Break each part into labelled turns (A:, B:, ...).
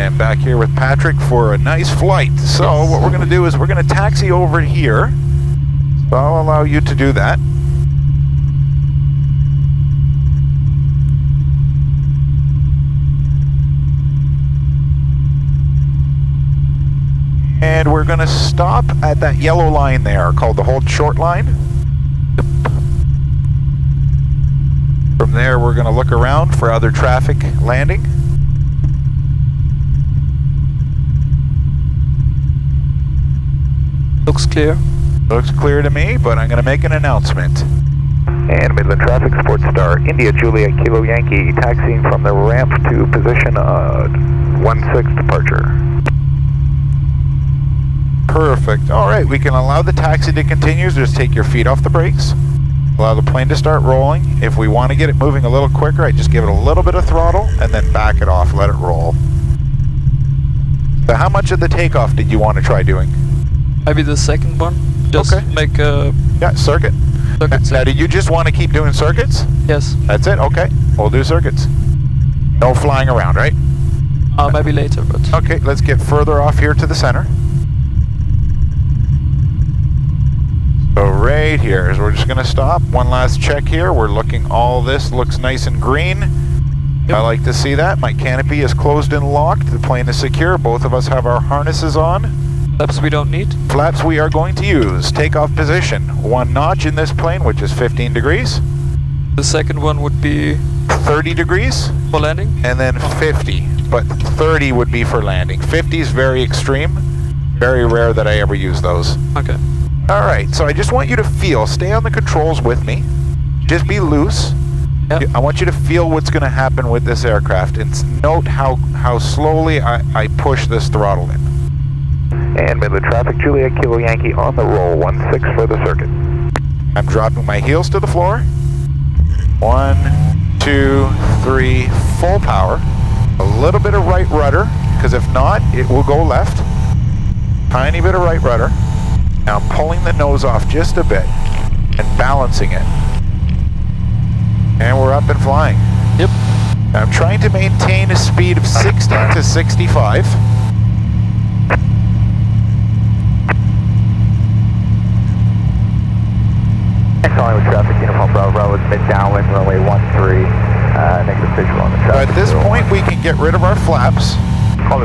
A: am back here with Patrick for a nice flight. So what we're going to do is we're going to taxi over here. So I'll allow you to do that. And we're going to stop at that yellow line there called the hold short line. From there we're going to look around for other traffic landing.
B: Looks clear.
A: Looks clear to me, but I'm going to make an announcement.
C: And Midland traffic, SportStar, India Juliet Kilo Yankee, taxiing from the ramp to position 16 departure.
A: Perfect. All right, we can allow the taxi to continue. So just take your feet off the brakes. Allow the plane to start rolling. If we want to get it moving a little quicker, I just give it a little bit of throttle and then back it off, let it roll. So how much of the takeoff did you want to try doing?
B: Maybe the second one. Just
A: okay.
B: Make a
A: circuit. Now, did you just want to keep doing circuits?
B: Yes.
A: That's it? Okay. We'll do circuits. No flying around, right?
B: Maybe later, but...
A: Okay, let's get further off here to the center. So right here is we're just going to stop. One last check here. We're looking, all this looks nice and green. Yep. I like to see that. My canopy is closed and locked. The plane is secure. Both of us have our harnesses on.
B: Flaps we don't need.
A: Flaps we are going to use. Takeoff position. 1 notch in this plane, which is 15 degrees.
B: The second one would be
A: 30 degrees
B: for landing.
A: And then 50, but 30 would be for landing. 50 is very extreme. Very rare that I ever use those.
B: Okay.
A: All right, so I just want you to feel, stay on the controls with me. Just be loose.
B: Yep.
A: I want you to feel what's going to happen with this aircraft and note how slowly I push this throttle in.
C: And Midland traffic, Juliet Kilo Yankee on the roll, 16 for the circuit.
A: I'm dropping my heels to the floor. 1, 2, 3, full power. A little bit of right rudder, because if not, it will go left. Tiny bit of right rudder. Now I'm pulling the nose off just a bit and balancing it. And we're up and flying.
B: Yep.
A: I'm trying to maintain a speed of 60 to 65.
C: Calling with traffic, uniform Bravo, it's mid downwind, runway 13, negative visual on the
A: So
C: traffic.
A: at this point we can get rid of our flaps.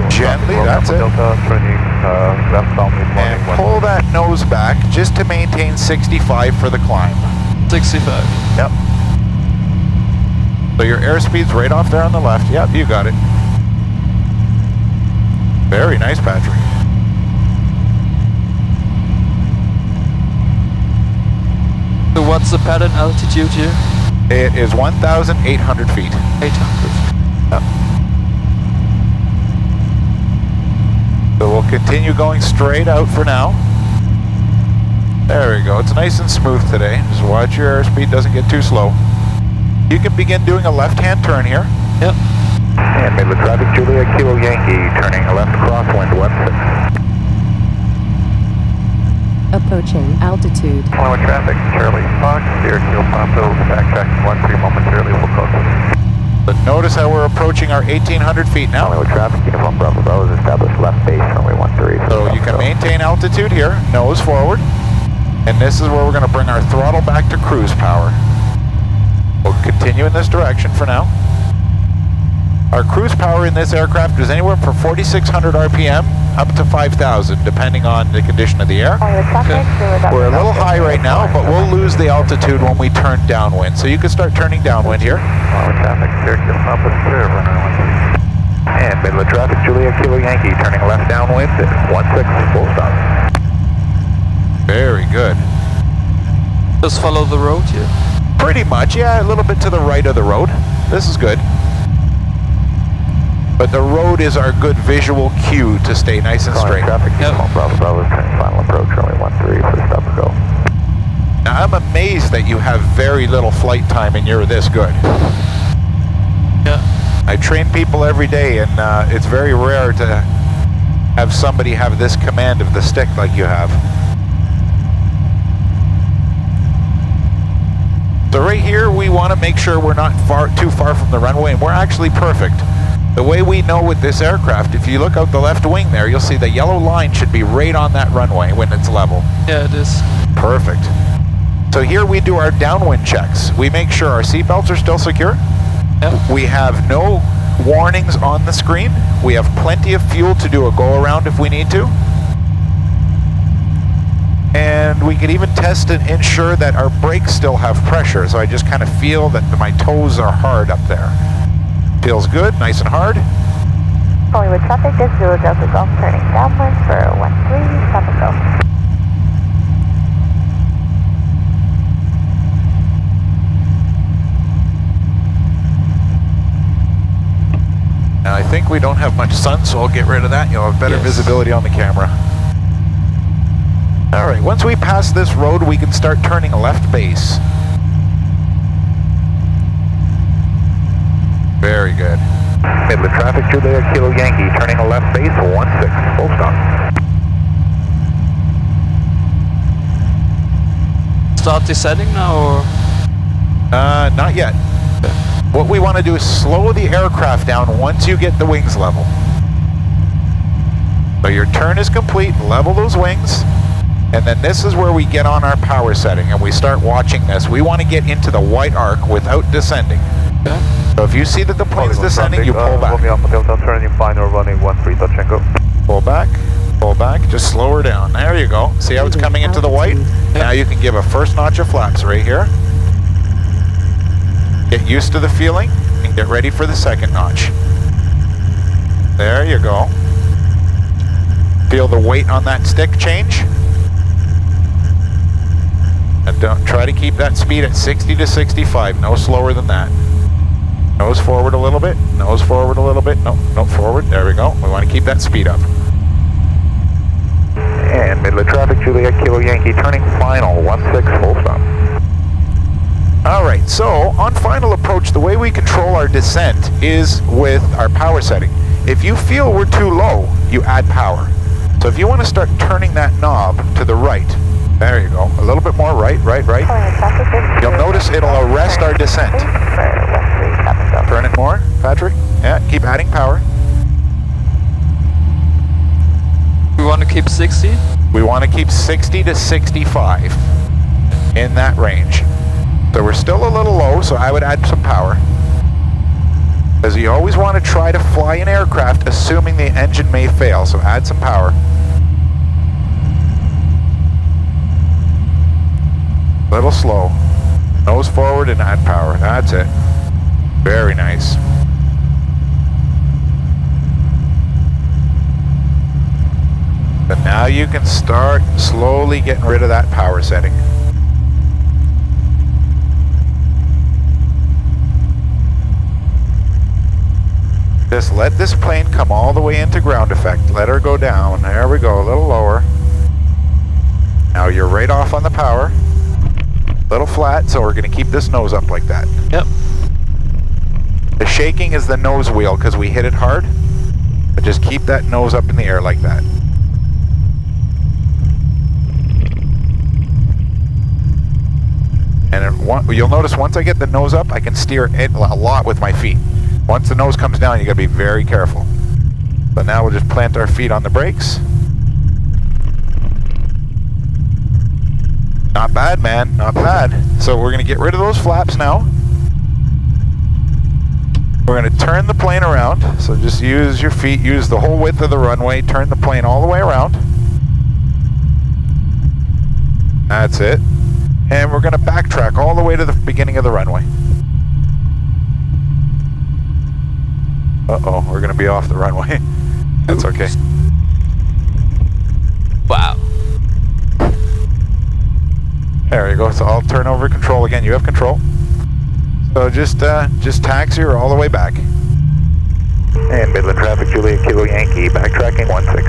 A: Gently, that's it. And pull that nose back just to maintain 65 for the climb.
B: 65.
A: Yep. So your airspeed's right off there on the left. Yep, you got it. Very nice, Patrick.
B: So what's the pattern altitude here?
A: It is 1,800 feet.
B: 800.
A: Yep. So we'll continue going straight out for now. There we go. It's nice and smooth today. Just watch your airspeed doesn't get too slow. You can begin doing a left-hand turn here.
B: Yep.
C: And Midland traffic, Juliet Kilo Yankee, turning left crosswind 16.
D: Approaching altitude.
C: Following traffic, Charlie Fox, Sierra Kilo Papa, backtracking 13 momentarily, we'll close.
A: But notice how we're approaching our 1,800 feet now.
C: Following traffic, uniform Bravo, Bravo is established left base, runway 13.
A: So you can maintain altitude here, nose forward. And this is where we're going to bring our throttle back to cruise power. We'll continue in this direction for now. Our cruise power in this aircraft is anywhere from 4,600 RPM up to 5,000, depending on the condition of the air.
B: Okay.
A: We're a little high right now, but we'll lose the altitude when we turn downwind. So you can start turning downwind here.
C: Following traffic, Syracuse Papa, clear, runway 13. And Midland traffic, Juliet Kilo Yankee, turning left downwind, 16, full stop.
A: Very good.
B: Just follow the road here.
A: Pretty much, yeah, a little bit to the right of the road. This is good. But the road is our good visual cue to stay nice and straight.
C: Traffic,
B: yep.
C: Bravo, Bravo, turning final approach, runway 13, for stop and go.
A: Now, I'm amazed that you have very little flight time and you're this good.
B: Yeah.
A: I train people every day, and it's very rare to have somebody have this command of the stick like you have. So right here, we want to make sure we're not too far from the runway, and we're actually perfect. The way we know with this aircraft, if you look out the left wing there, you'll see the yellow line should be right on that runway when it's level.
B: Yeah, it is.
A: Perfect. So here we do our downwind checks. We make sure our seatbelts are still secure.
B: Yep.
A: We have no warnings on the screen. We have plenty of fuel to do a go around if we need to. And we can even test and ensure that our brakes still have pressure. So I just kind of feel that my toes are hard up there. Feels good, nice and hard.
E: Hollywood traffic, this Zulu Delta Golf turning downwind for 13, stop and go.
A: Now I think we don't have much sun, so I'll get rid of that. You'll have better visibility on the camera. All right, once we pass this road, we can start turning left base. Very good.
C: Midland traffic, Julia Kilo Yankee, turning a left base, 16, full stop.
B: Start descending now, or?
A: Not yet. What we want to do is slow the aircraft down once you get the wings level. So your turn is complete, level those wings, and then this is where we get on our power setting and we start watching this. We want to get into the white arc without descending.
B: Okay.
A: So if you see that the plane's descending, you pull back.
C: Turning final, running 13, touch and go.
A: Pull back, just slow her down. There you go. See how it's coming into the white? Now you can give a first notch of flaps right here. Get used to the feeling and get ready for the second notch. There you go. Feel the weight on that stick change. And don't try to keep that speed at 60 to 65, no slower than that. Nose forward a little bit, nose forward a little bit, no forward, there we go. We want to keep that speed up.
C: And Midland traffic, Juliet Kilo Yankee, turning final, 16, full stop.
A: All right, so on final approach, the way we control our descent is with our power setting. If you feel we're too low, you add power. So if you want to start turning that knob to the right, there you go, a little bit more right. You'll notice it'll arrest our descent. Turn it more, Patrick. Yeah, keep adding power.
B: We want to keep 60?
A: We want to keep 60 to 65 in that range. So we're still a little low, so I would add some power. Because you always want to try to fly an aircraft assuming the engine may fail, so add some power. Little slow. Nose forward and add power. That's it. Very nice. And now you can start slowly getting rid of that power setting. Just let this plane come all the way into ground effect. Let her go down. There we go, a little lower. Now you're right off on the power. Little flat, so we're going to keep this nose up like that.
B: Yep.
A: The shaking is the nose wheel because we hit it hard. But just keep that nose up in the air like that. And you'll notice once I get the nose up, I can steer it a lot with my feet. Once the nose comes down, you got to be very careful. So now we'll just plant our feet on the brakes. Not bad, man, not bad. So we're going to get rid of those flaps now. We're going to turn the plane around. So just use your feet, use the whole width of the runway, turn the plane all the way around. That's it. And we're going to backtrack all the way to the beginning of the runway. Uh-oh, we're going to be off the runway. That's okay.
B: Wow.
A: There you go. So I'll turn over control again. You have control. So just taxi her all the way back.
C: And Midland traffic, Juliet Kilo Yankee, backtracking 16.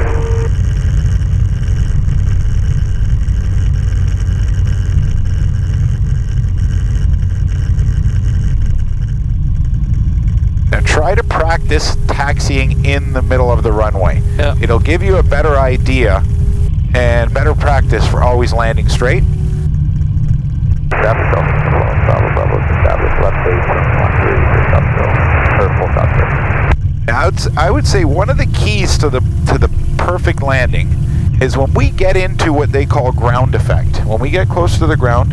A: Now try to practice taxiing in the middle of the runway.
B: Yeah.
A: It'll give you a better idea and better practice for always landing straight. I would say one of the keys to the perfect landing is when we get into what they call ground effect. When we get close to the ground,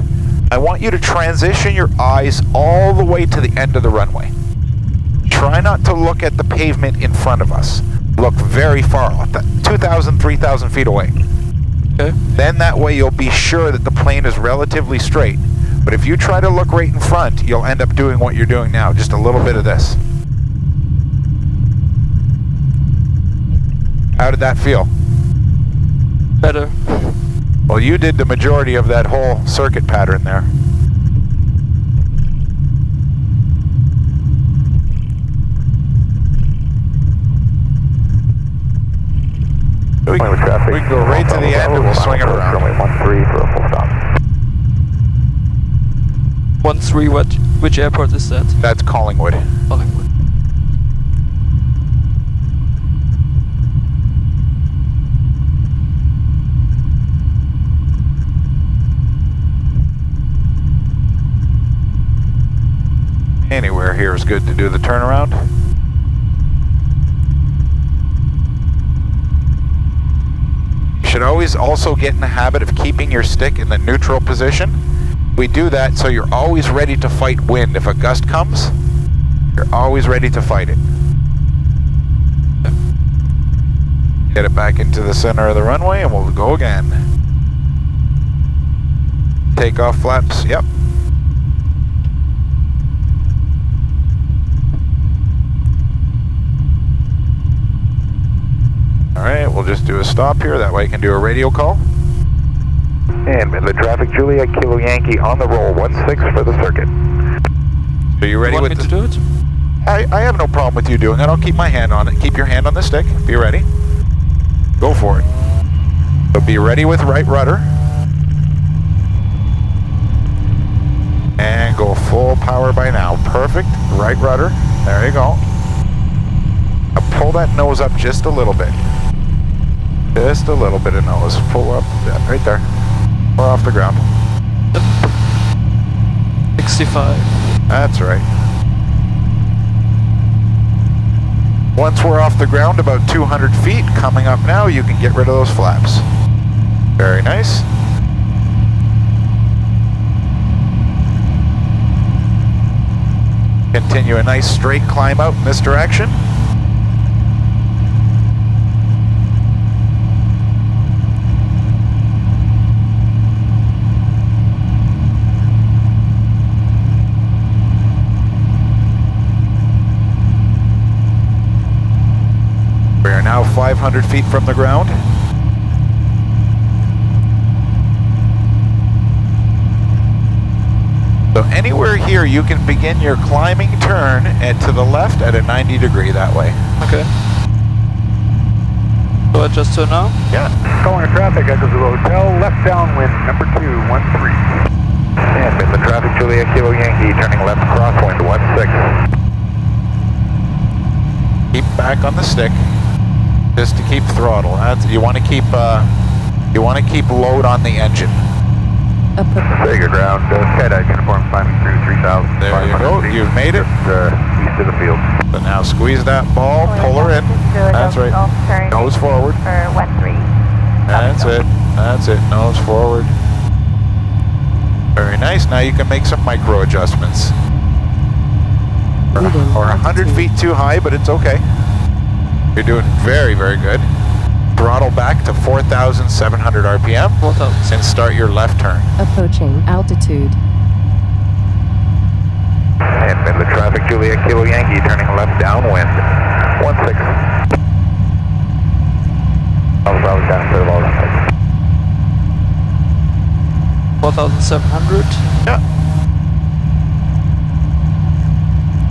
A: I want you to transition your eyes all the way to the end of the runway. Try not to look at the pavement in front of us. Look very far off, 2,000, 3,000 feet away.
B: Okay.
A: Then that way you'll be sure that the plane is relatively straight. But if you try to look right in front, you'll end up doing what you're doing now, just a little bit of this. How did that feel?
B: Better.
A: Well, you did the majority of that whole circuit pattern there. We can go right to the end and we'll swing it around.
C: Runway 13 for a full stop.
B: 13, which airport is that?
A: That's Collingwood.
B: Collingwood.
A: Anywhere here is good to do the turnaround. You should always also get in the habit of keeping your stick in the neutral position. We do that so you're always ready to fight wind. If a gust comes, you're always ready to fight it. Get it back into the center of the runway and we'll go again. Takeoff flaps, yep. Alright, we'll just do a stop here, that way I can do a radio call.
C: And Midland traffic, Juliet Kilo Yankee on the roll, 16 for the circuit.
A: Are you ready with
B: me to do it?
A: I have no problem with you doing it, I'll keep my hand on it. Keep your hand on the stick, be ready. Go for it. So be ready with right rudder. And go full power by now, perfect. Right rudder, there you go. Now pull that nose up just a little bit. Just a little bit of nose. Pull up, right there. We're off the ground.
B: 65.
A: That's right. Once we're off the ground, about 200 feet, coming up now, you can get rid of those flaps. Very nice. Continue a nice straight climb out in this direction. We are now 500 feet from the ground. So anywhere here you can begin your climbing turn and to the left at a 90 degree that way.
B: Okay. So I just turn now?
A: Yeah.
C: Calling traffic, Echo Zulu Hotel, left downwind, number 213. And Midland traffic, Juliet Kilo Yankee, turning left crosswind, 16.
A: Keep back on the stick, just to keep throttle. You want to keep load on the engine.
C: Very good ground, Ted, uniform climbing through 3,000.
A: There you go, you've made it.
C: Just, east of the field.
A: So now squeeze that ball, pull her in. That's right. Nose forward. That's it. That's it. Nose forward. Very nice. Now you can make some micro adjustments. Or 100 feet too high, but it's okay. You're doing very, very good. Throttle back to 4,700 RPM and start your left turn.
D: Approaching altitude.
C: And Midland traffic, Juliet Kilo Yankee, turning left downwind, 16. I was down to the low runway.
B: 4,700.
A: Yeah.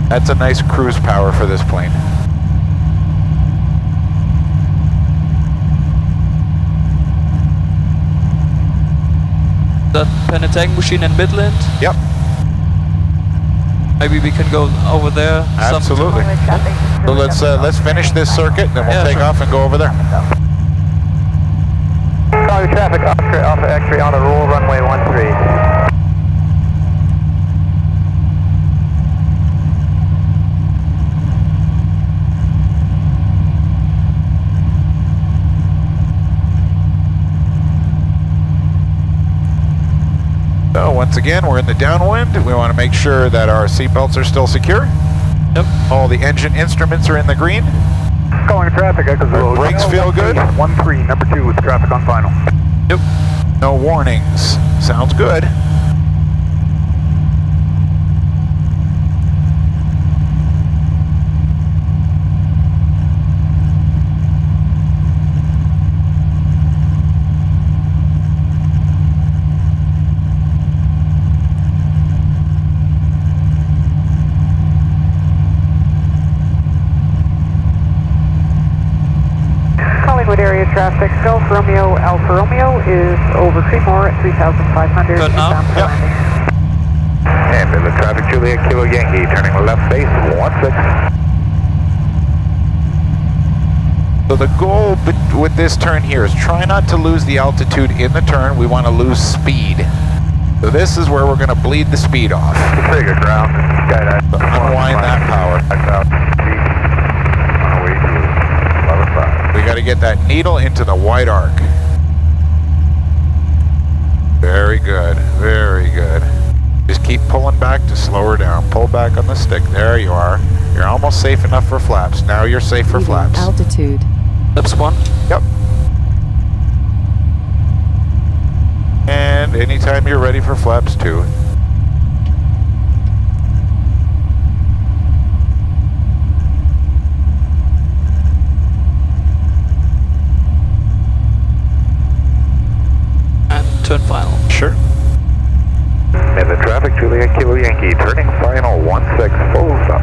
A: That's a nice cruise power for this plane.
B: That Penetang machine in Midland.
A: Yep.
B: Maybe we can go over there.
A: Absolutely. So let's finish this circuit, then we'll take off and go over there.
C: Calling traffic, Alpha X-ray on the roll, runway 13.
A: Once again, we're in the downwind. We want to make sure that our seatbelts are still secure.
B: Yep.
A: All the engine instruments are in the green.
C: Calling traffic, Echo Zulu.
A: Brakes feel good.
C: 1-3, number 2 with traffic on final.
B: Yep.
A: No warnings. Sounds good.
E: Collingwood area traffic, Golf Romeo, Alfa Romeo is over Creemore at 3,500.
B: Good now.
E: Bound for
A: Yep.
E: landing.
C: And Midland traffic, Juliet Kilo Yankee, turning left base, 16.
A: So the goal with this turn here is try not to lose the altitude in the turn. We want to lose speed. So this is where we're going to bleed the speed off.
C: Pretty good ground.
A: So unwind that power. We got to get that needle into the white arc. Very good, very good. Just keep pulling back to slow her down. Pull back on the stick. There you are. You're almost safe enough for flaps. Now you're safe for flaps.
D: Altitude.
B: Flaps 1.
A: Yep. And anytime you're ready for flaps 2.
B: And turn final.
A: Sure.
C: Midland traffic, Juliet Kilo Yankee, turning final, 16, full stop.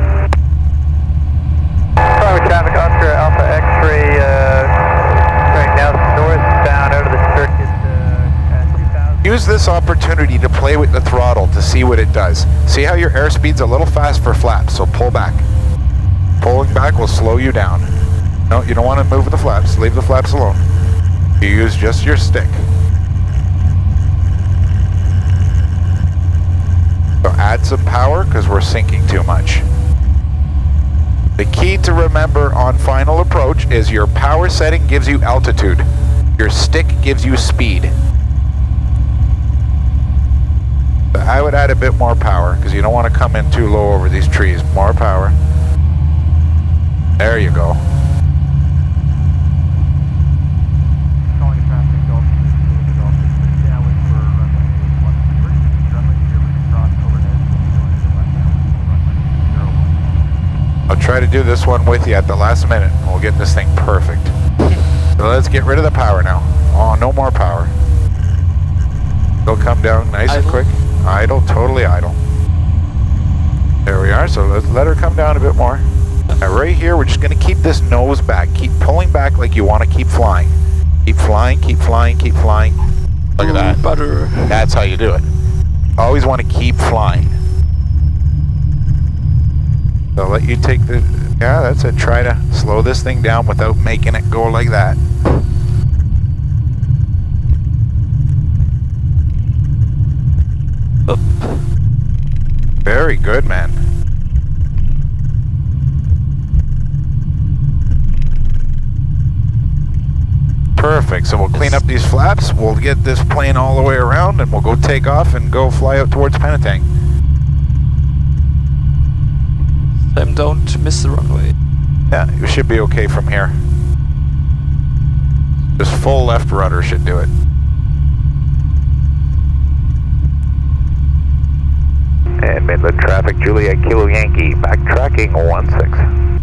C: Private traffic, Oscar Alpha X-ray, turning now northbound out of the circuit at 2000.
A: Use this opportunity to play with the throttle to see what it does. See how your airspeed's a little fast for flaps, so pull back. Pulling back will slow you down. No, you don't want to move with the flaps. Leave the flaps alone. You use just your stick. So add some power because we're sinking too much. The key to remember on final approach is your power setting gives you altitude. Your stick gives you speed. So I would add a bit more power because you don't want to come in too low over these trees. More power. There you go. I'll try to do this one with you at the last minute and we'll get this thing perfect. So let's get rid of the power now. Oh, no more power. It'll come down nice and quick. Idle, totally idle. There we are, so let's let her come down a bit more. Now right here, we're just gonna keep this nose back. Keep pulling back like you wanna keep flying. Keep flying, keep flying, keep flying. Look at that.
B: Butter.
A: That's how you do it. Always wanna keep flying. So I'll let you take the, yeah, that's it. Try to slow this thing down without making it go like that.
B: Up.
A: Very good, man. Perfect. So we'll clean up these flaps. We'll get this plane all the way around and we'll go take off and go fly out towards Penetang.
B: Don't miss the runway.
A: Yeah, you should be okay from here. Just full left rudder should do it.
C: And Midland traffic, Juliet Kilo Yankee, backtracking 16.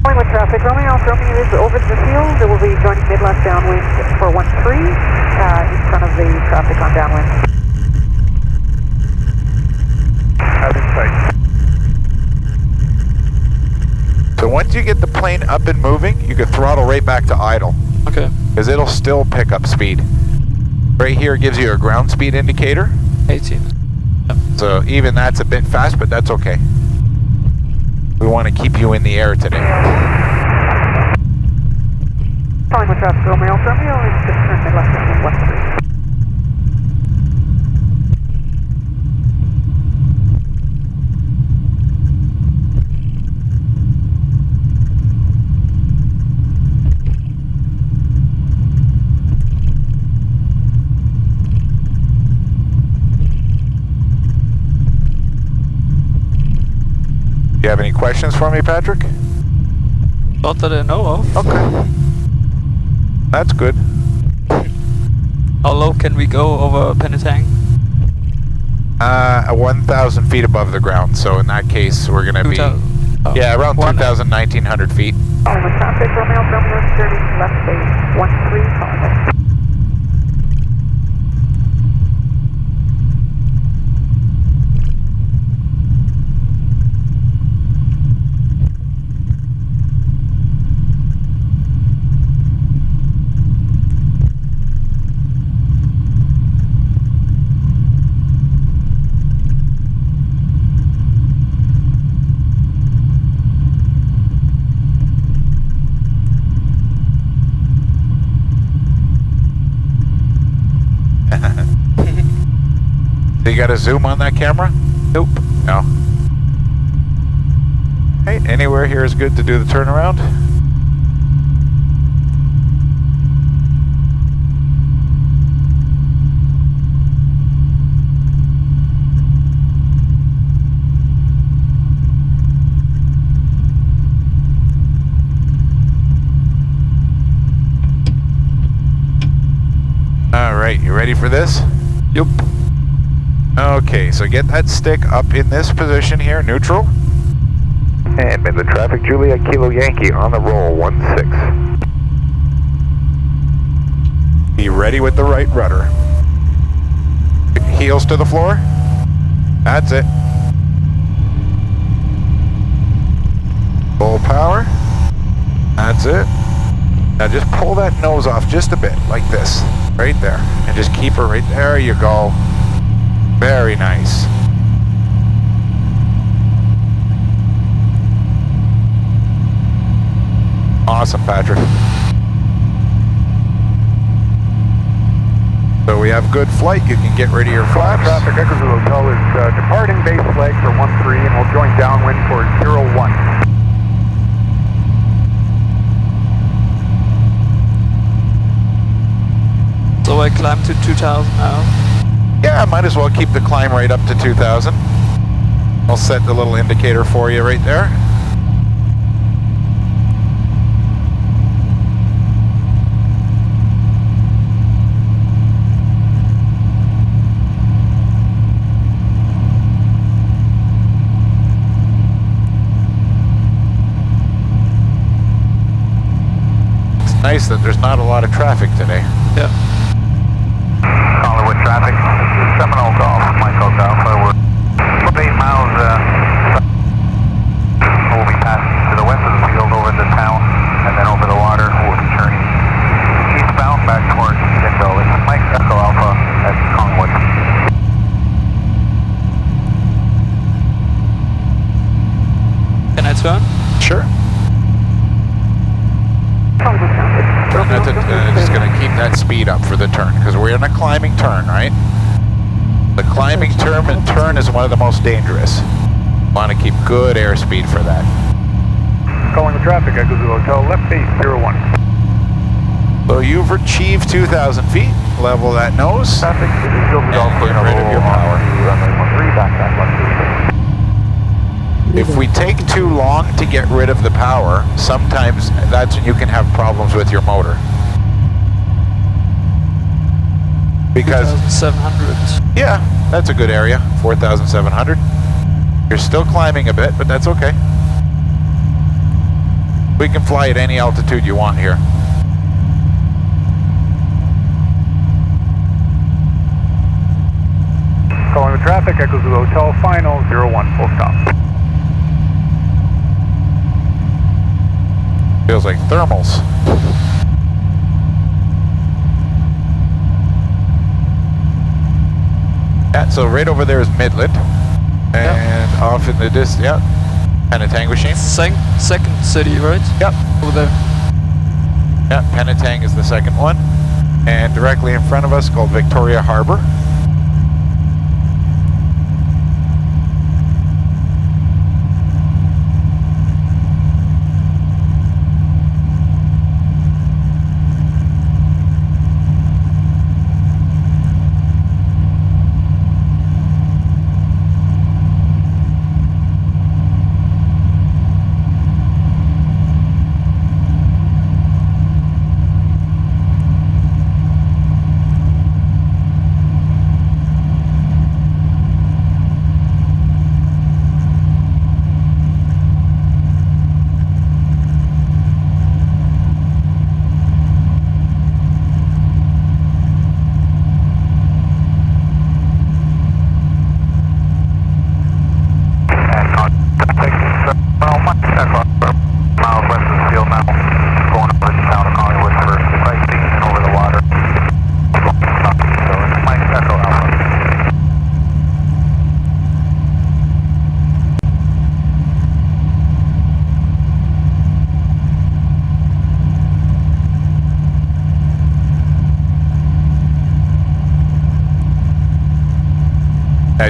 E: With traffic, Romeo Alfa Romeo is over the field. It will be joining Midland downwind for 13 in front of the traffic on downwind.
A: So once you get the plane up and moving, you can throttle right back to idle.
B: Okay.
A: Because it'll still pick up speed. Right here gives you a ground speed indicator.
B: 18. Yep.
A: So even that's a bit fast, but that's okay. We want to keep you in the air today.
E: Calling with traffic, Romeo Alfa Romeo is just turned left in 13.
A: You have any questions for me, Patrick?
B: Not that I know of.
A: Okay. That's good.
B: How low can we go over Penetang?
A: 1,000 feet above the ground. So in that case, we're going to be... Yeah, around 2,000, 1,900 feet.
E: Calling with traffic, Romeo, turning left base, 13, calling with.
A: So you got a zoom on that camera?
B: Nope.
A: No. Hey, anywhere here is good to do the turnaround. All right, you ready for this?
B: Yep.
A: Okay, so get that stick up in this position here, neutral.
C: And Midland traffic, Juliet Kilo Yankee on the roll, 16.
A: Be ready with the right rudder. Heels to the floor. That's it. Full power. That's it. Now just pull that nose off just a bit, like this. Right there. And just keep her right there. You go. Very nice. Awesome, Patrick. So we have good flight. You can get rid of your flaps.
F: Traffic, Echo Zulu Hotel is departing base flag for 13 and will join downwind for 01.
B: So I climb to 2,000 now.
A: Yeah, I might as well keep the climb right up to 2,000. I'll set the little indicator for you right there. It's nice that there's not a lot of traffic today.
B: Yeah.
C: Hollywood traffic, Seminole Golf, Michael Alpha, we're 8 miles, we'll be passing to the west of the field over the town, and then over the water, we'll be turning eastbound back towards Midland. It's Mike Echo Alpha at Collingwood.
B: Can I turn?
A: Sure.
E: Calling with traffic.
A: Just going to keep that speed up for the turn, because we're in a climbing turn, right? The climbing turn is one of the most dangerous. Want to keep good airspeed for that.
F: Calling the traffic, Echo Zulu Hotel, left base 01.
A: So you've achieved 2,000 feet. Level that nose.
C: Traffic, this is Bill
A: And
C: Dykie,
A: get rid of your power.
C: runway 13, back 123.
A: If we take too long to get rid of the power, sometimes that's when you can have problems with your motor. Because,
B: 2,700.
A: yeah, that's a good area, 4,700. You're still climbing a bit, but that's okay. We can fly at any altitude you want here.
F: Calling the traffic, Echo Zulu Hotel, final 01, full stop.
A: Feels like thermals. Yeah, so right over there is Midland. And off in the distance, yeah, Penetang machine.
B: Second city, right?
A: Yep.
B: Over there.
A: Yeah, Penetang is the second one. And directly in front of us called Victoria Harbor.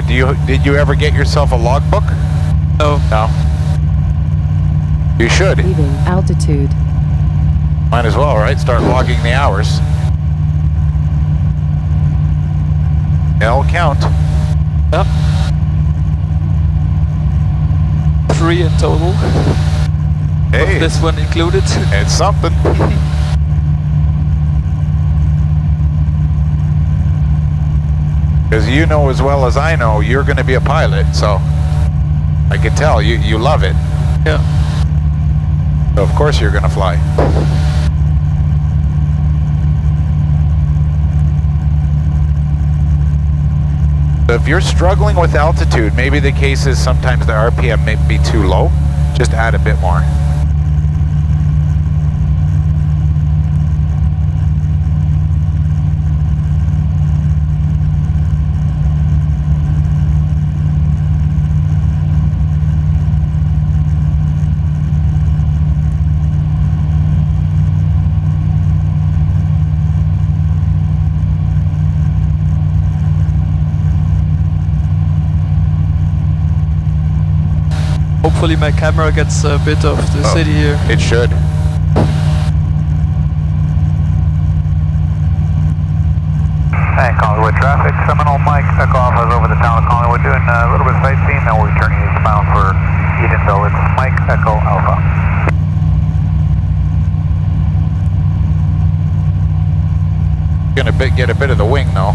A: Did you ever get yourself a logbook?
B: No.
A: No. You should.
D: Leaving altitude.
A: Might as well, right? Start logging the hours. It'll count.
B: Yep. 3 in total.
A: Hey,
B: With this one included.
A: it's something. Because you know as well as I know, you're going to be a pilot, so I can tell you love it.
B: Yeah.
A: So of course you're going to fly. So if you're struggling with altitude, maybe the case is sometimes the RPM may be too low. Just add a bit more.
B: Hopefully my camera gets a bit of the city here.
A: It should.
C: Hey, Collingwood traffic. Seminole Mike, Echo Alpha is over the town of Collingwood doing a little bit of sightseeing. Then we'll be turning eastbound for Edenville. It's Mike, Echo Alpha.
A: Gonna get a bit of the wing though.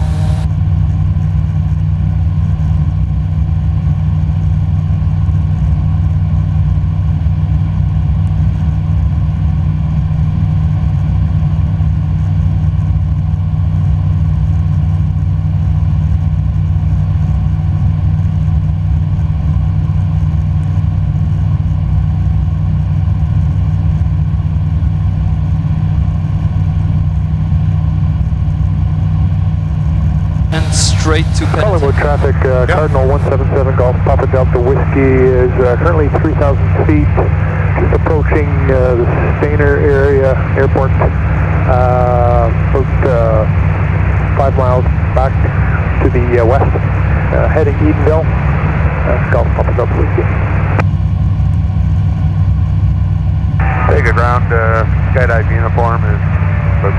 B: Straight to
F: Collingwood traffic,
A: Yep.
F: Cardinal 177 Golf Papa Delta Whiskey is currently 3,000 feet, just approaching the Stainer area airport, about 5 miles back to the west, heading Edenville, Golf Papa Delta Whiskey. Take a ground, skydive uniform is about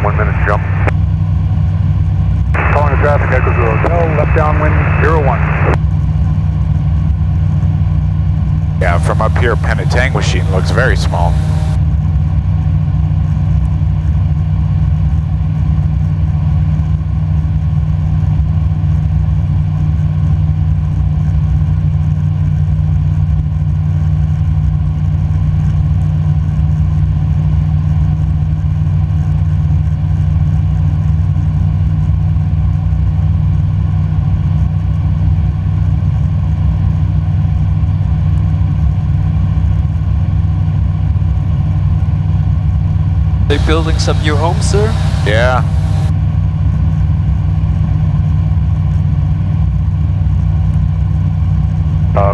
F: 1 minute jump. Calling the traffic, Echo to Hotel, left downwind 01.
A: Yeah, from up here, Penetanguishene looks very small.
B: They're building some new homes there.
A: Yeah.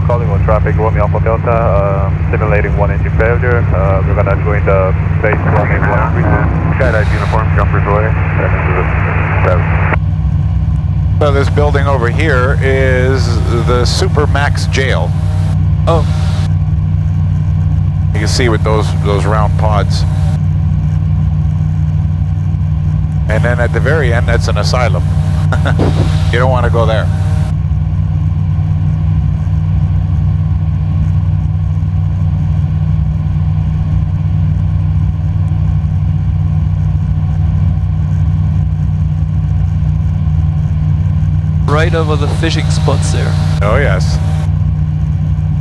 F: Collingwood traffic, Romeo Alpha Delta, simulating 1 engine failure. We're gonna join the base running 132. Skydive uniform, jumpers away, and into the 7.
A: So this building over here is the Supermax jail.
B: Oh,
A: You can see with those round pods. And then at the very end, that's an asylum. You don't want to go there.
B: right over the fishing spots there.
A: Oh yes.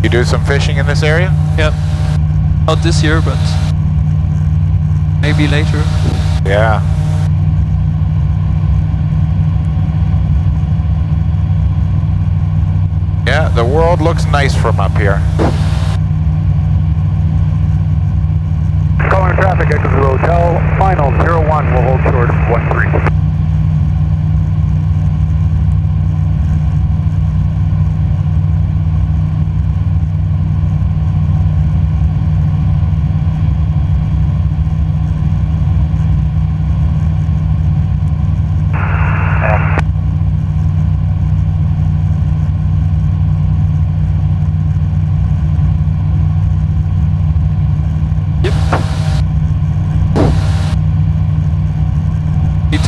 A: You do some fishing in this area?
B: Yep. Not this year, but maybe later.
A: Yeah. Yeah, the world looks nice from up here.
F: Calling traffic, exit to the hotel, final 01, will hold short of 13.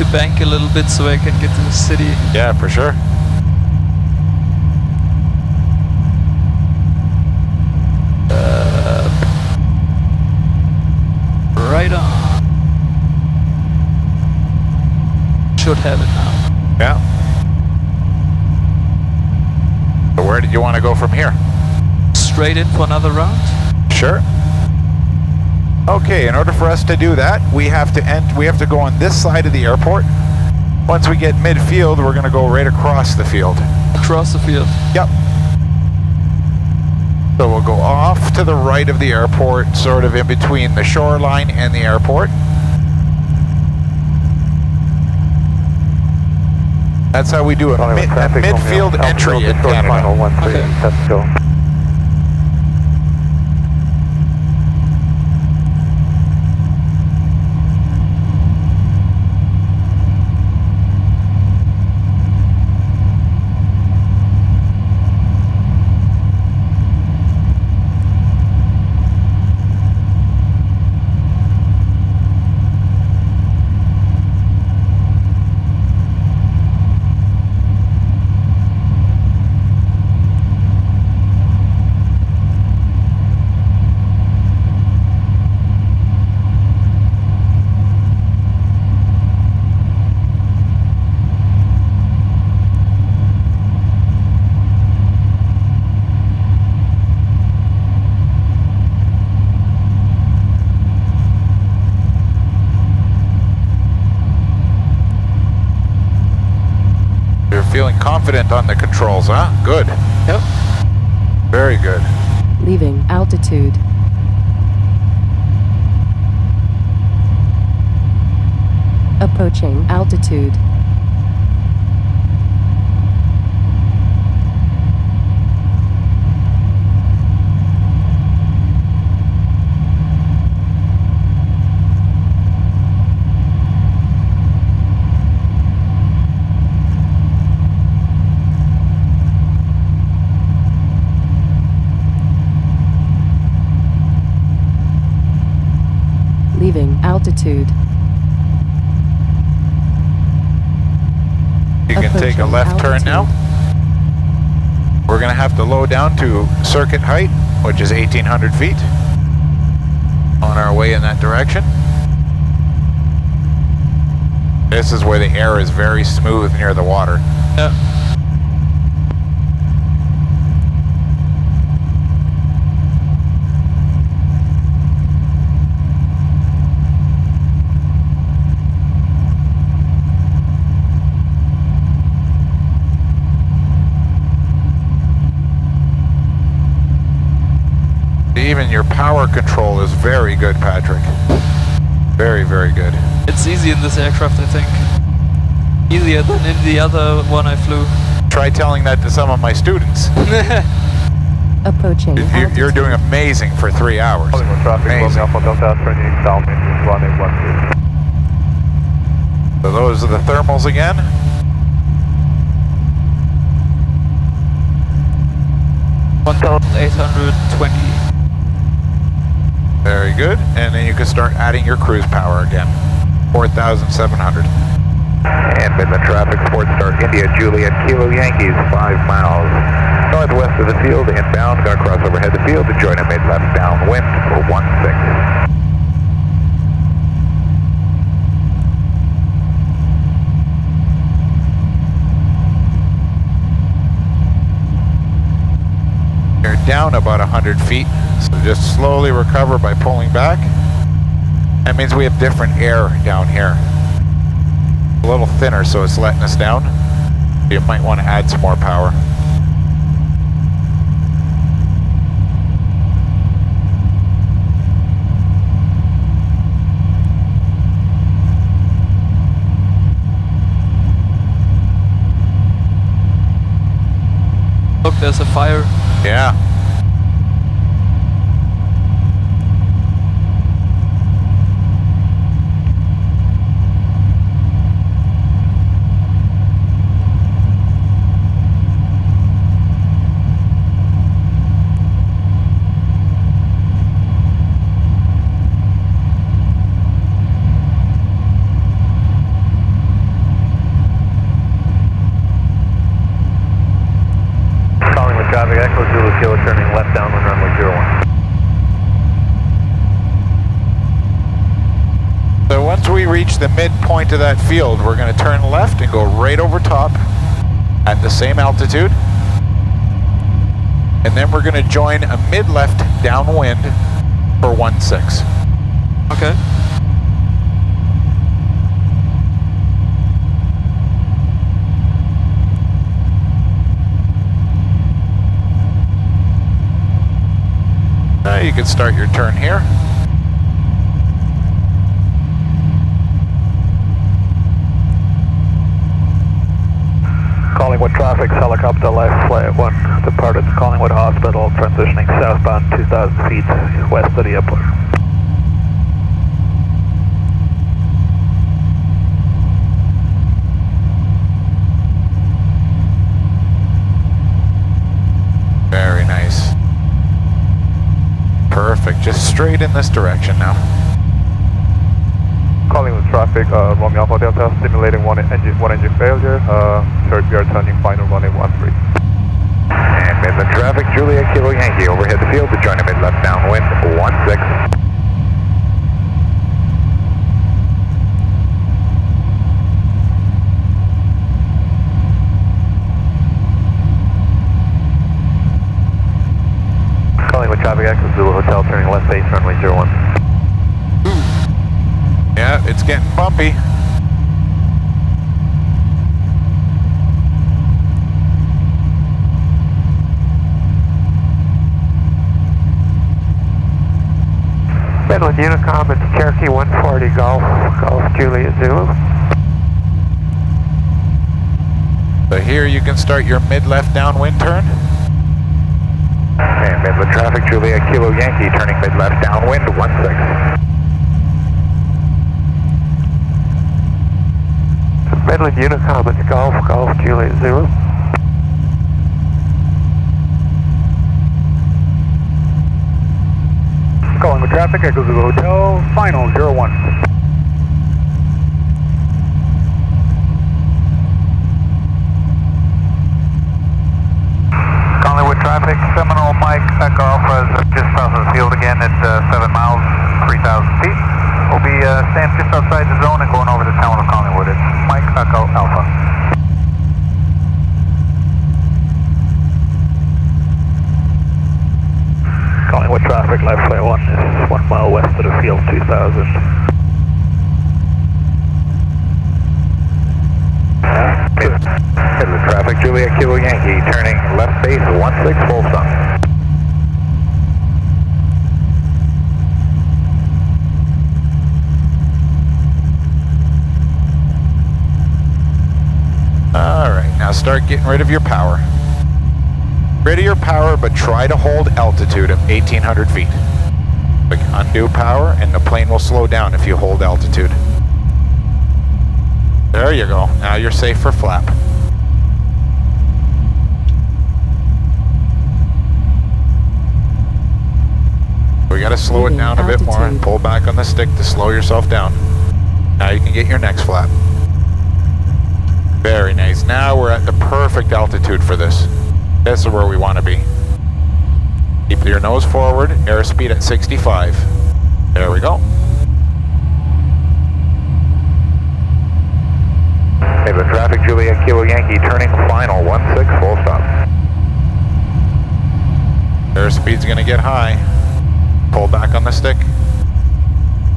B: to bank a little bit so I can get to the city.
A: Yeah, for sure.
B: Right on. Should have it now.
A: Yeah. So where did you want to go from here?
B: Straight in for another round?
A: Sure. Okay, in order for us to do that, we have to go on this side of the airport. Once we get midfield, we're going to go right across the field.
B: Across the field?
A: Yep. So we'll go off to the right of the airport, sort of in between the shoreline and the airport. That's how we do a midfield entry in Canada.
F: Final 13,
B: Okay.
F: let's go.
A: Feeling confident on the controls, huh? Good.
B: Yep.
A: Very good.
D: Leaving altitude. Approaching altitude. Leaving altitude.
A: You can take a left turn now. We're going to have to low down to circuit height, which is 1,800 feet. On our way in that direction. This is where the air is very smooth near the water.
B: Yeah.
A: Even your power control is very good, Patrick. Very, very good.
B: It's easy in this aircraft, I think. Easier than in the other one I flew.
A: Try telling that to some of my students.
D: Approaching altitude.
A: You're doing amazing for 3 hours. Amazing. So those are the thermals again.
B: $1,820.
A: Very good. And then you can start adding your cruise power again. 4,700.
C: And Midland traffic, SportStar India, Juliet, Kilo Yankees, 5 miles northwest of the field, inbound, going to cross overhead the field to join a mid-left downwind for 16.
A: You're down about 100 feet, so just slowly recover by pulling back. That means we have different air down here. A little thinner, so it's letting us down. You might want to add some more power.
B: Look, there's a fire.
A: Yeah. the midpoint of that field, we're going to turn left and go right over top at the same altitude. And then we're going to join a mid-left downwind for 1-6.
B: Okay.
A: You can start your turn here.
F: Collingwood traffic, helicopter left, flight 1, departed Collingwood Hospital, transitioning southbound 2,000 feet west of the airport.
A: Very nice. Perfect, just straight in this direction now.
F: Collingwood traffic, Romeo Alpha Delta, simulating one engine failure, third we are turning final runway 13.
C: And Midland traffic, Juliet Kilo Yankee, overhead the field to join a mid-left downwind, 16.
F: Collingwood traffic, access Zulu Hotel, turning left base, runway 01.
A: Yeah, it's getting bumpy.
F: Midland Unicom, it's Cherokee 140 Golf, Juliet Zulu.
A: So here you can start your mid-left downwind turn.
C: And Midland traffic, Juliet Kilo Yankee, turning mid-left downwind, 16.
F: Midland Unicom, it's Golf, Juliet Zulu. Collingwood traffic, Echo Zulu Hotel, final 01.
C: Collingwood traffic, Seminole Mike, Echo Alpha is just south of the field again at 7 miles, 3,000 feet. We'll be staying just outside the zone and going over the town of Collingwood. It's Mike, Echo Alpha.
F: Collingwood traffic, left flight 1 is 1 mile west of the field, 2000.
C: Midland traffic, Juliet Kilo Yankee, turning left base, 16, full stop.
A: Alright, now start getting rid of your power. Rid of your power, but try to hold altitude of 1,800 feet. Like undo power, and the plane will slow down if you hold altitude. There you go. Now you're safe for flap. We gotta slow it down a bit more and pull back on the stick to slow yourself down. Now you can get your next flap. Very nice. Now we're at the perfect altitude for this. This is where we want to be. Keep your nose forward, airspeed at 65. There we go.
C: Midland traffic, Juliet Kilo Yankee, turning final, 16, full stop.
A: Airspeed's going to get high. Pull back on the stick.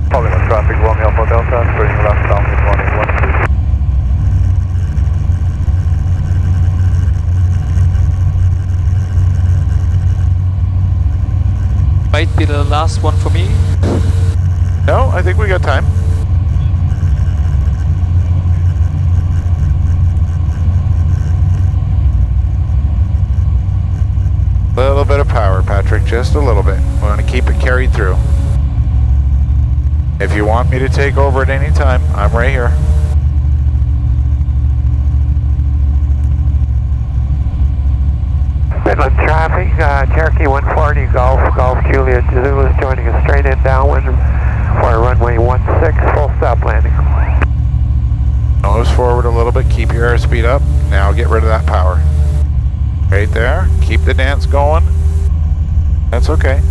F: Collingwood traffic, Romeo Alpha Delta, turning left downwind, runway 13.
B: Might be the last one for me.
A: No, I think we got time. A little bit of power, Patrick, just a little bit. We want to keep it carried through. If you want me to take over at any time, I'm right here.
F: Midland traffic, Cherokee 140 Golf, Juliet Zulu is joining us straight in downwind for runway 16, full stop landing.
A: Nose forward a little bit, keep your airspeed up. Now get rid of that power. Right there, keep the dance going. That's okay.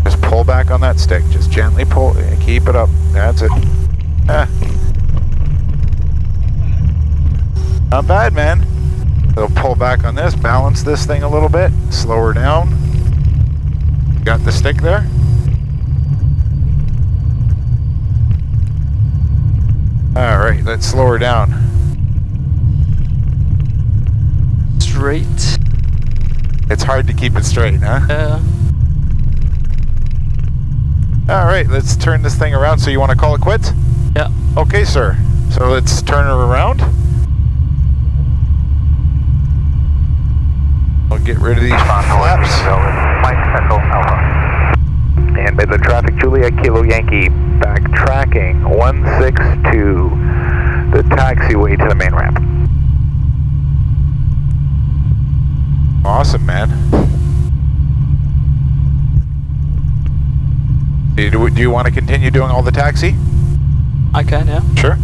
A: Just pull back on that stick, just gently pull, keep it up. That's it. Not bad, man. So pull back on this, balance this thing a little bit, slow her down. Got the stick there? All right, let's slow her down.
B: Straight.
A: It's hard to keep it straight, huh?
B: Yeah.
A: All right, let's turn this thing around. So you want to call it quits?
B: Yeah.
A: Okay, sir. So let's turn her around. We'll get rid of these flaps.
C: Mike Echo Alpha. And Midland traffic, Juliet Kilo Yankee, backtracking 162, the taxiway to the main ramp.
A: Awesome, man. Do you want to continue doing all the taxi?
B: I can, yeah.
A: Sure.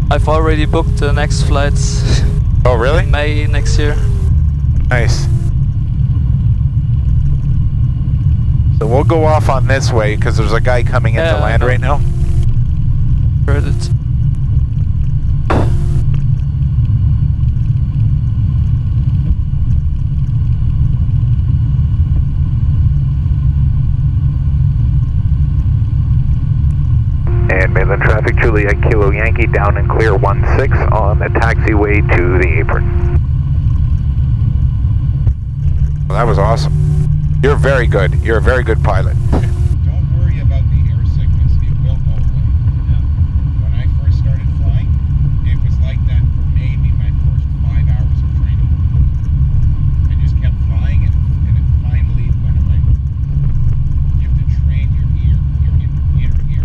B: I've already booked the next flights.
A: Oh, really?
B: In May next year.
A: Nice. So we'll go off on this way because there's a guy coming into land right now.
B: Heard it.
C: And Midland traffic, Juliet Kilo Yankee, down and clear 16 on the taxiway to the apron.
A: Well, that was awesome. You're very good. You're a very good pilot.
G: Don't worry about the air sickness. It will go away. When I first started flying, it was like that for maybe my first 5 hours of training. I just kept flying and it finally went away. You have to train your ear, your inner ear, to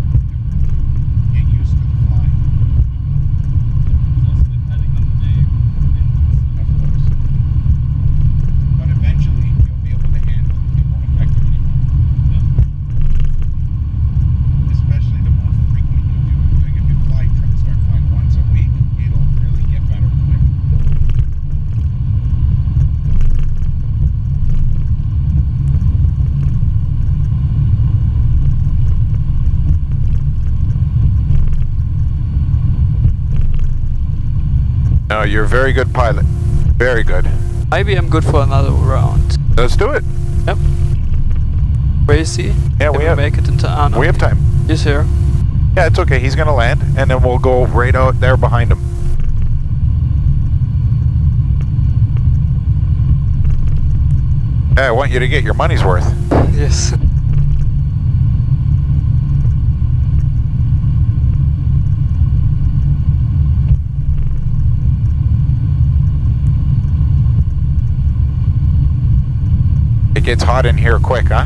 G: get used to the flying. Also depending on the day. Of course. But eventually you'll be able to handle it. It won't affect you anymore. Especially the more frequent you do it. Like if you start flying once a week, it'll really get better quick.
A: No, you're a very good pilot. Very good.
B: Maybe I'm good for another round.
A: Let's do it.
B: Yep. Crazy.
A: Yeah,
B: Can
A: we have
B: make it into no,
A: we have time.
B: He's here.
A: Yeah, it's okay. He's gonna land, and then we'll go right out there behind him. Yeah, I want you to get your money's worth.
B: Yes.
A: It gets hot in here quick, huh?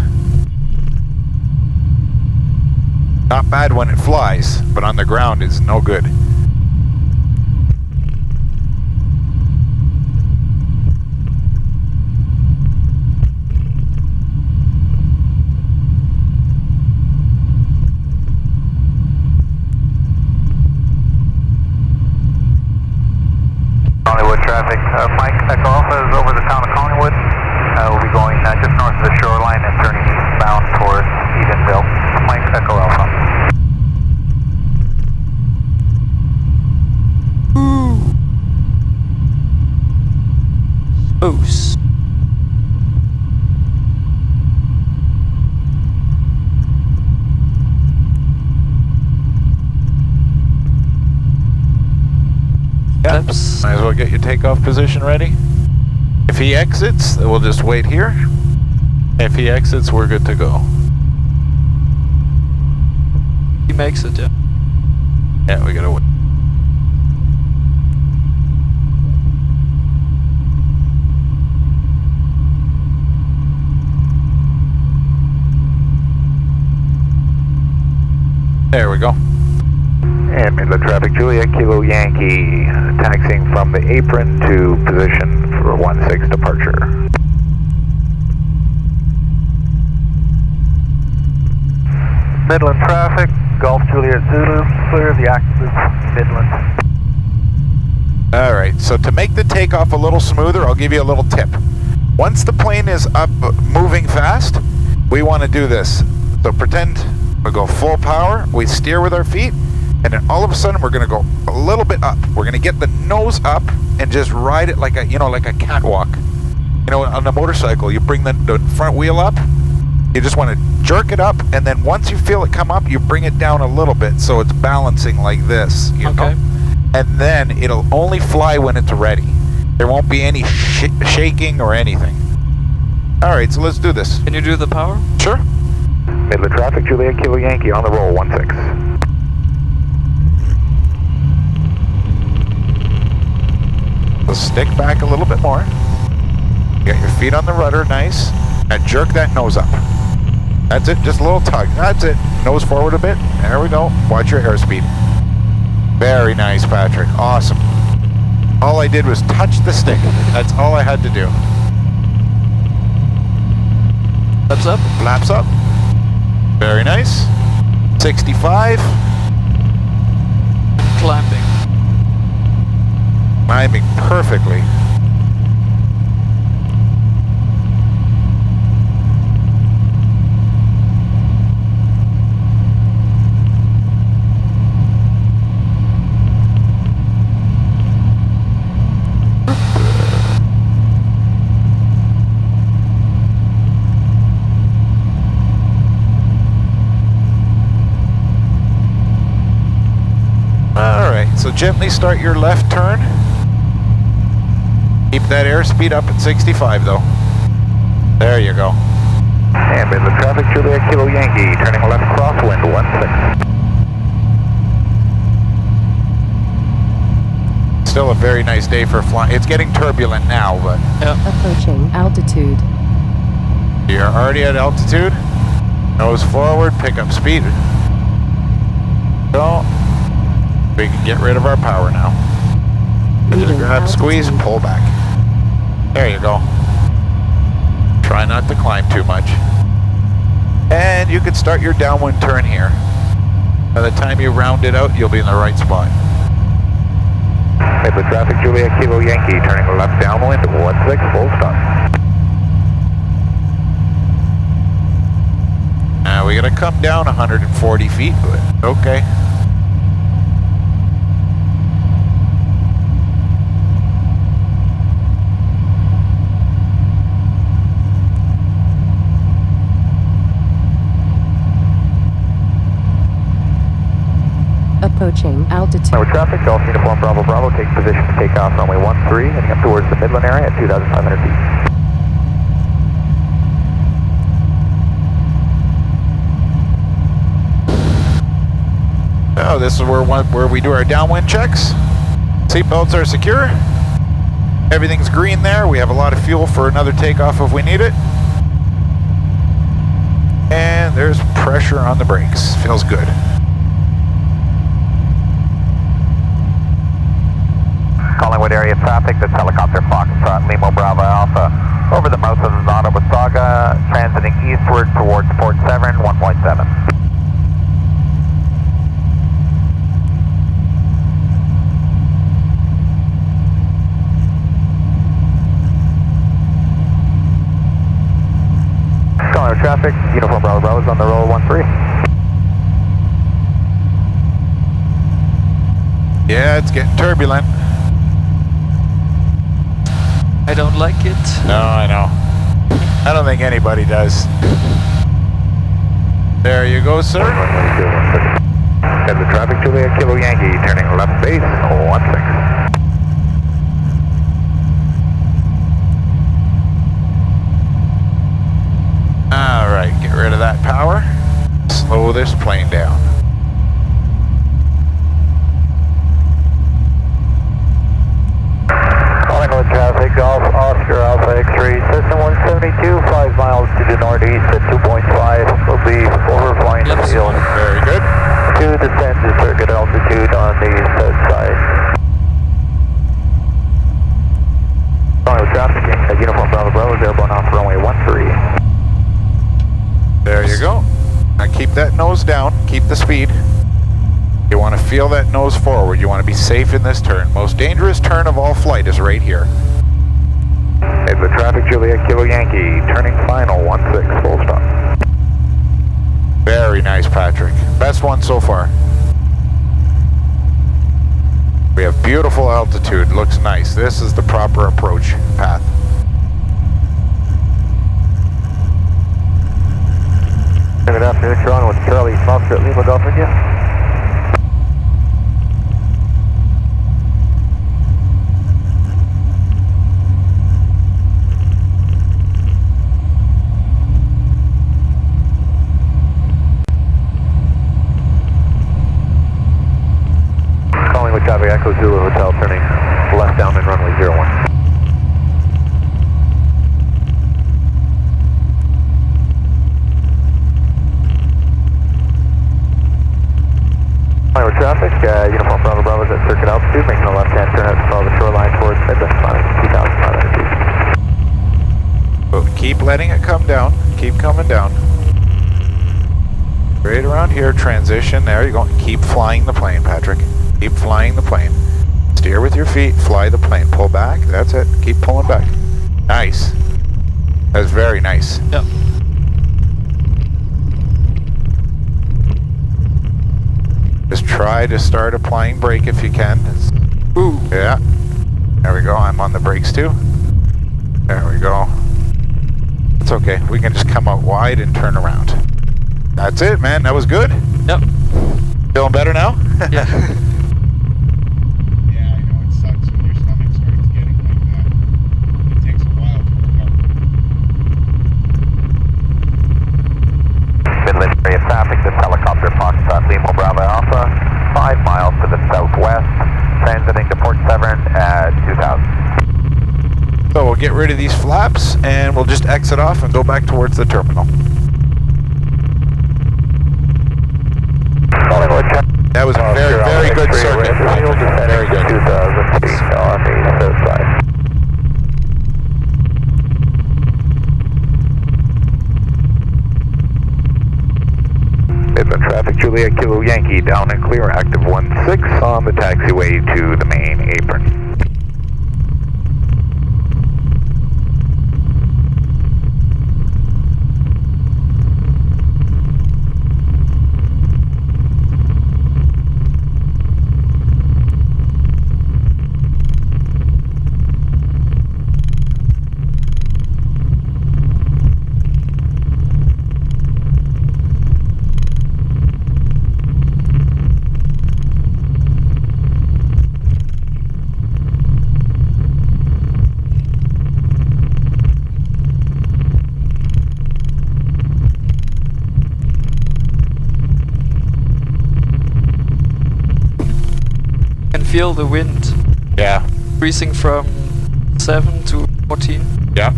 A: Not bad when it flies, but on the ground it's no good.
C: Collingwood traffic, Mike Echo Alpha is over the town of Collingwood. We'll be going just north of the shoreline and turning eastbound towards Edenville. Mike Echo Alpha.
B: Oops.
A: Yeah,
B: Steps.
A: might as well get your takeoff position ready. If he exits, we'll just wait here. If he exits, we're good to go.
B: He makes it, yeah.
A: Yeah, we gotta wait. There we go.
C: And Midland traffic, Juliet Kilo Yankee, taxiing from the apron to position for 16 departure. Midland traffic, Golf Juliet Zulu, clear the active Midland.
A: All right, so to make the takeoff a little smoother, I'll give you a little tip. Once the plane is up moving fast, we want to do this. So pretend we go full power, we steer with our feet, And then all of a sudden, we're going to go a little bit up. We're going to get the nose up and just ride it like a, you know, like a catwalk. You know, on a motorcycle, you bring the front wheel up. You just want to jerk it up, and then once you feel it come up, you bring it down a little bit so it's balancing like this, you know? And then it'll only fly when it's ready. There won't be any shaking or anything. All right, so let's do this.
B: Can you do the power?
A: Sure.
C: Midland traffic, Juliet Kilo Yankee on the roll, 16.
A: So stick back a little bit more. You got your feet on the rudder, nice. Now jerk that nose up. That's it, just a little tug. That's it. Nose forward a bit. There we go. Watch your airspeed. Very nice, Patrick. Awesome. All I did was touch the stick. That's all I had to do.
B: Flaps up.
A: Flaps up. Very nice. 65.
B: Climbing.
A: Climbing perfectly. So gently start your left turn. Keep that airspeed up at 65 though. There you go.
C: And Midland traffic, Juliet Kilo Yankee, turning left crosswind, 16.
A: Still a very nice day for flying. It's getting turbulent now, but...
B: Yeah.
D: Approaching altitude.
A: You're already at altitude. Nose forward, pick up speed. Go. We can get rid of our power now. Just grab, squeeze, and pull back. There you go. Try not to climb too much. And you can start your downwind turn here. By the time you round it out, you'll be in the right spot.
C: Midland traffic, Juliet Kilo Yankee, turning left downwind, 16, full stop.
A: Now we gotta come down 140 feet, but okay.
D: Approaching altitude.
C: Tower traffic, Golf Uniform Bravo Bravo, take position to take off runway 13, heading up towards the Midland area at 2,500 feet.
A: Oh, this is where we do our downwind checks. Seatbelts are secure. Everything's green there. We have a lot of fuel for another takeoff if we need it. And there's pressure on the brakes. Feels good.
C: Collingwood area traffic, this helicopter Foxtrot Limo Bravo Alpha over the mouth of the Nottawasaga, transiting eastward towards Port Severn, 1.7. Collingwood traffic, Uniform Bravo Bravo is on the roll, 13.
A: Yeah, it's getting turbulent.
B: I don't like it.
A: No, I know. I don't think anybody does. There you go, sir.
C: And the traffic, Juliet Kilo Yankee, turning left base, 16.
A: All right, get rid of that power. Slow this plane down.
C: Collingwood traffic, Golf Oscar Alpha X-ray, system 172, 5 miles to the northeast at 2.5. We'll be overflying the field.
A: Very good.
C: To descend to circuit altitude on the south side. Collingwood traffic, Uniform Bravo Bravo, airborne off runway 13.
A: There you go. Now keep that nose down, keep the speed. You want to feel that nose forward. You want to be safe in this turn. Most dangerous turn of all flight is right here.
C: And the traffic, Juliet Kilo Yankee, turning final, 16, full stop.
A: Very nice, Patrick. Best one so far. We have beautiful altitude, looks nice. This is the proper approach path.
F: Good afternoon, Toronto with Charlie Foxtrot Lima Golf India. Calling with Copy Echo Zulu Hotel, turning left down in runway 01. Traffic, Uniform Bravo Bravo is at circuit altitude, making a left-hand turn out to follow the shoreline towards Midland, climbing 2,500 feet.
A: So keep letting it come down, keep coming down. Right around here, transition, there you go. Keep flying the plane, Patrick. Keep flying the plane. Steer with your feet, fly the plane. Pull back, that's it. Keep pulling back. Nice. That's very nice.
B: Yep.
A: Just try to start applying brake if you can.
B: Ooh.
A: Yeah. There we go. I'm on the brakes too. There we go. It's okay. We can just come out wide and turn around. That's it, man. That was good.
B: Yep.
A: Feeling better now?
B: Yeah.
G: Yeah, I know it sucks when your stomach starts getting like that. It takes a while to recover.
C: Midland area traffic, this helicopter Foxtrot Lima Bravo Alpha, 5 miles to the southwest, transiting to Port Severn at 2000.
A: So we'll get rid of these flaps and we'll just exit off and go back towards the terminal. That was a very, very good circuit. Very good.
F: 2000 feet on the south side.
C: Midland traffic, Juliet Kilo Yankee, down and clear, active 16 on the taxiway to the main apron.
B: Feel the wind
A: Yeah.
B: increasing from 7 to 14.
A: Yeah.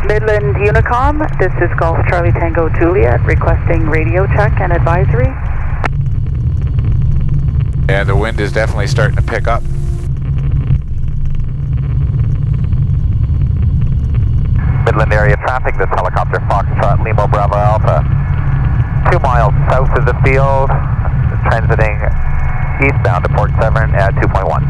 E: Midland Unicom, this is Golf Charlie Tango Juliet, requesting radio check and advisory.
A: Yeah, the wind is definitely starting to pick up.
C: Midland area traffic, this helicopter Foxtrot Lima Bravo Alpha, 2 miles south of the field, transiting eastbound to Port Severn at 2.1.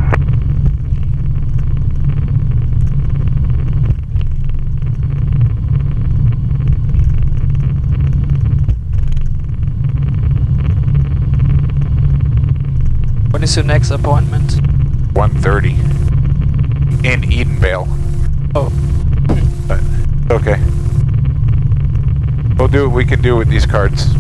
B: When is your next appointment?
A: 1:30 in Edenvale.
B: Oh.
A: But okay. We'll do what we can do with these cards.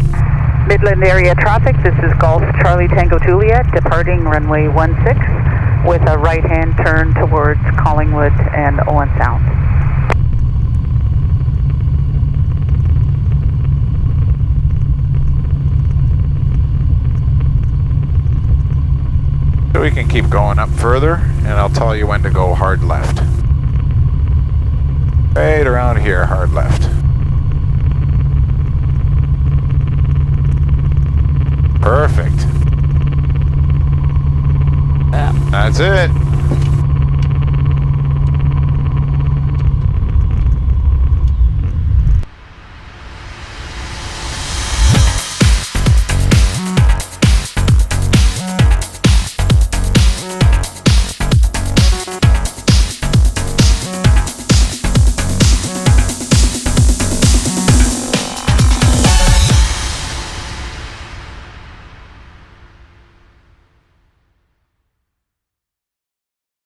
E: Midland area traffic, this is Golf Charlie Tango Juliet, departing runway 16 with a right-hand turn towards Collingwood and Owen Sound.
A: So we can keep going up further, and I'll tell you when to go hard left. Right around here, hard left. Perfect.
B: Damn.
A: That's it.